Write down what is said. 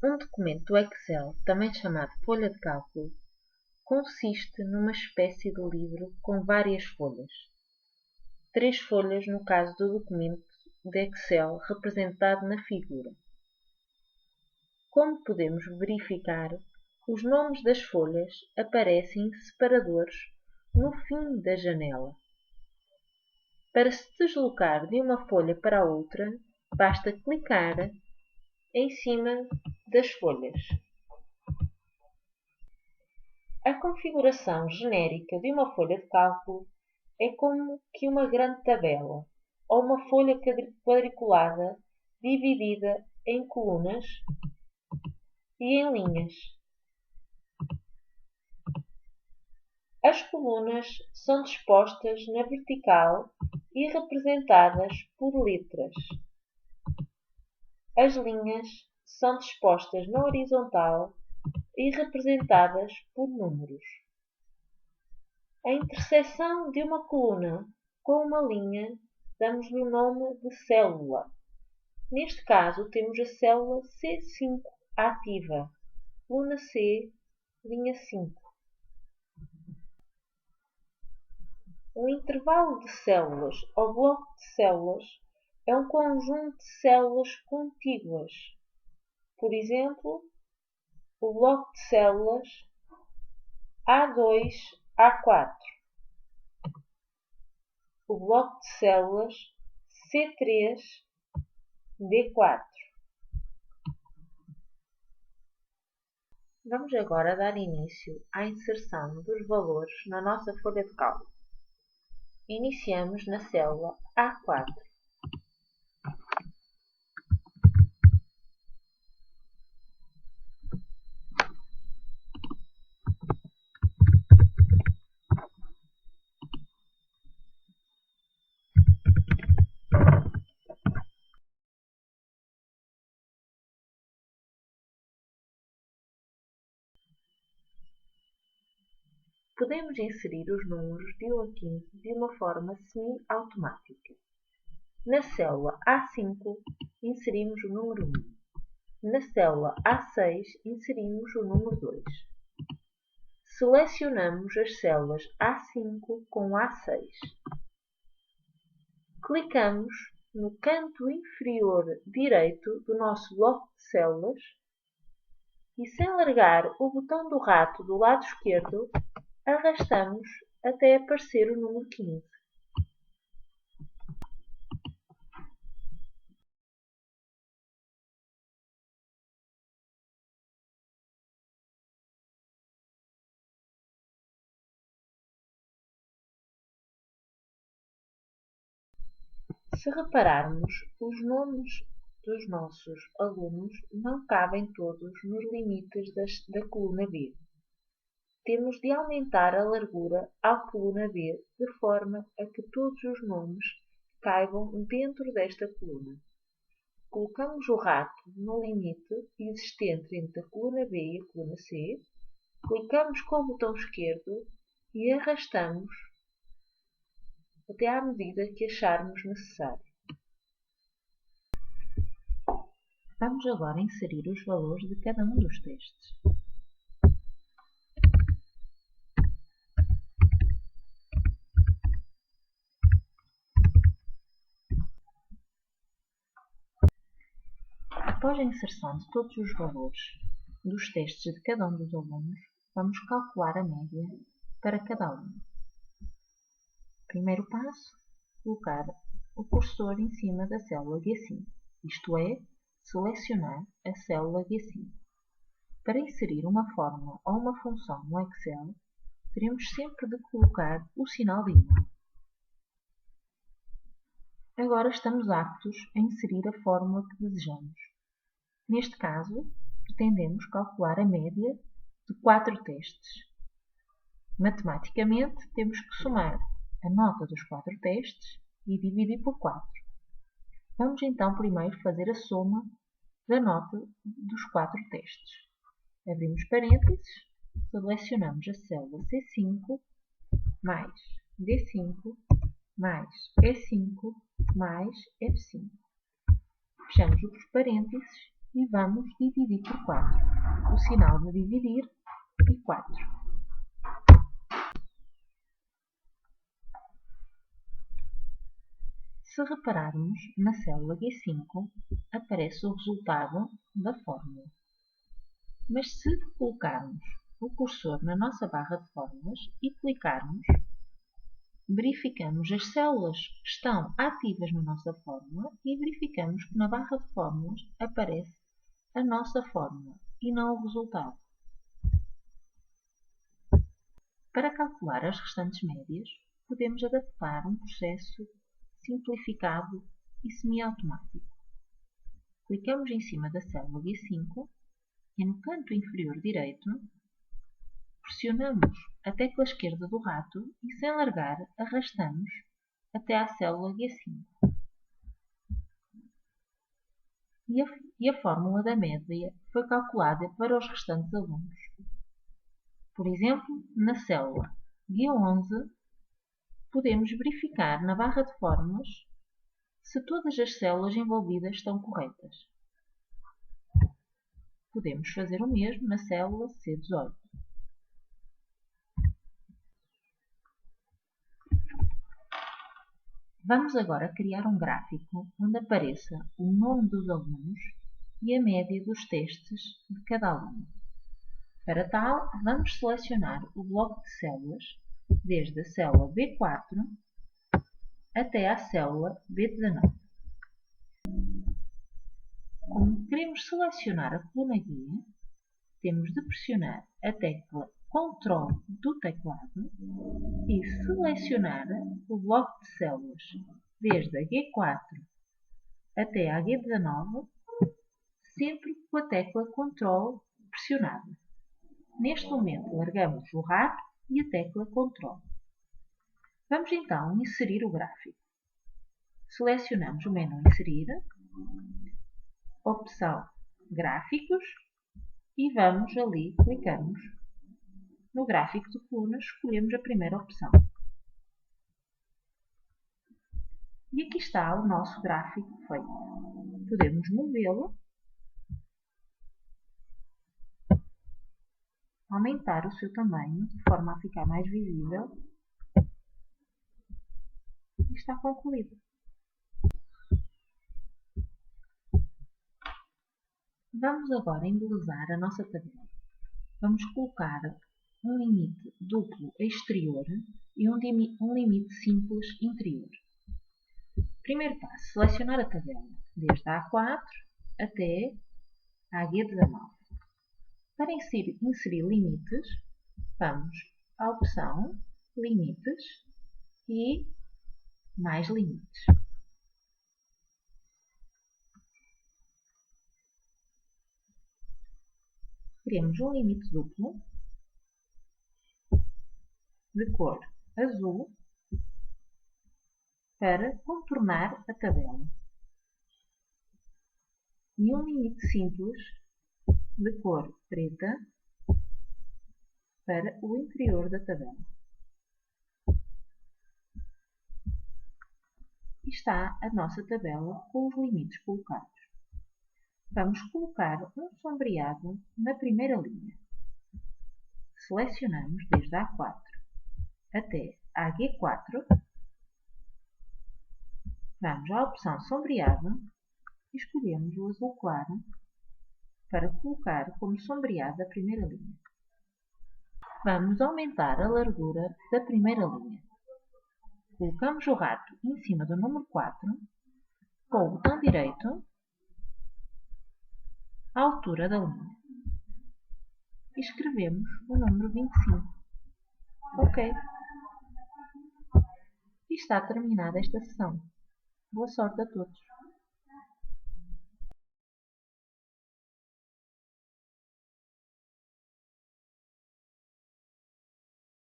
Um documento do Excel, também chamado folha de cálculo, consiste numa espécie de livro com várias folhas. 3 folhas no caso do documento de Excel representado na figura. Como podemos verificar, os nomes das folhas aparecem em separadores no fim da janela. Para se deslocar de uma folha para a outra, basta clicar em cima das folhas. A configuração genérica de uma folha de cálculo é como que uma grande tabela ou uma folha quadriculada dividida em colunas e em linhas. As colunas são dispostas na vertical e representadas por letras. As linhas são dispostas na horizontal e representadas por números. A interseção de uma coluna com uma linha damos-lhe o nome de célula. Neste caso, temos a célula C5 ativa, coluna C, linha 5. Um intervalo de células ou bloco de células é um conjunto de células contíguas. Por exemplo, o bloco de células A2, A4. O bloco de células C3, D4. Vamos agora dar início à inserção dos valores na nossa folha de cálculo. Iniciamos na célula A4. Podemos inserir os números de 1 a 15 de uma forma semi-automática. Na célula A5, inserimos o número 1. Na célula A6, inserimos o número 2. Selecionamos as células A5 com A6. Clicamos no canto inferior direito do nosso bloco de células e, sem largar o botão do rato do lado esquerdo, arrastamos até aparecer o número 15. Se repararmos, os nomes dos nossos alunos não cabem todos nos limites da coluna B. Temos de aumentar a largura à coluna B de forma a que todos os nomes caibam dentro desta coluna. Colocamos o rato no limite existente entre a coluna B e a coluna C, clicamos com o botão esquerdo e arrastamos até à medida que acharmos necessário. Vamos agora inserir os valores de cada um dos testes. Após a inserção de todos os valores dos testes de cada um dos alunos, vamos calcular a média para cada aluno. Primeiro passo, colocar o cursor em cima da célula G5, isto é, selecionar a célula G5. Para inserir uma fórmula ou uma função no Excel, teremos sempre de colocar o sinal de igual. Agora estamos aptos a inserir a fórmula que desejamos. Neste caso, pretendemos calcular a média de 4 testes. Matematicamente, temos que somar a nota dos 4 testes e dividir por 4. Vamos então primeiro fazer a soma da nota dos 4 testes. Abrimos parênteses, selecionamos a célula C5 mais D5 mais E5 mais F5. Fechamos os parênteses e vamos dividir por 4. O sinal de dividir e 4. Se repararmos, na célula G5 aparece o resultado da fórmula. Mas se colocarmos o cursor na nossa barra de fórmulas e clicarmos, verificamos as células que estão ativas na nossa fórmula e verificamos que na barra de fórmulas aparece a nossa fórmula e não o resultado. Para calcular as restantes médias, podemos adaptar um processo simplificado e semiautomático. Clicamos em cima da célula G5 e no canto inferior direito pressionamos a tecla esquerda do rato e, sem largar, arrastamos até à célula G5. E a fórmula da média foi calculada para os restantes alunos. Por exemplo, na célula G11, podemos verificar na barra de fórmulas se todas as células envolvidas estão corretas. Podemos fazer o mesmo na célula C18. Vamos agora criar um gráfico onde apareça o nome dos alunos e a média dos testes de cada aluno. Para tal, vamos selecionar o bloco de células desde a célula B4 até à célula B19. Como queremos selecionar a coluna guia, temos de pressionar a tecla Ctrl do teclado e selecionar o bloco de células desde a G4 até à G19, sempre com a tecla Ctrl pressionada. Neste momento, largamos o rato e a tecla Ctrl. Vamos então inserir o gráfico. Selecionamos o menu Inserir, opção Gráficos e vamos ali, clicamos no gráfico de colunas, escolhemos a primeira opção. E aqui está o nosso gráfico feito. Podemos movê-lo, aumentar o seu tamanho de forma a ficar mais visível e está concluído. Vamos agora embelezar a nossa tabela. Vamos colocar um limite duplo exterior e um limite simples interior. Primeiro passo, selecionar a tabela, desde a A4 até a G19. Para inserir limites, vamos à opção Limites e Mais limites. Queremos um limite duplo de cor azul para contornar a tabela e um limite simples de cor preta para o interior da tabela. E está a nossa tabela com os limites colocados. Vamos colocar um sombreado na primeira linha. Selecionamos desde a A4 até a G4. Vamos à opção Sombreado e escolhemos o azul claro para colocar como sombreado a primeira linha. Vamos aumentar a largura da primeira linha. Colocamos o rato em cima do número 4, com o botão direito à altura da linha. E escrevemos o número 25. OK. E está terminada esta sessão. Boa sorte a todos!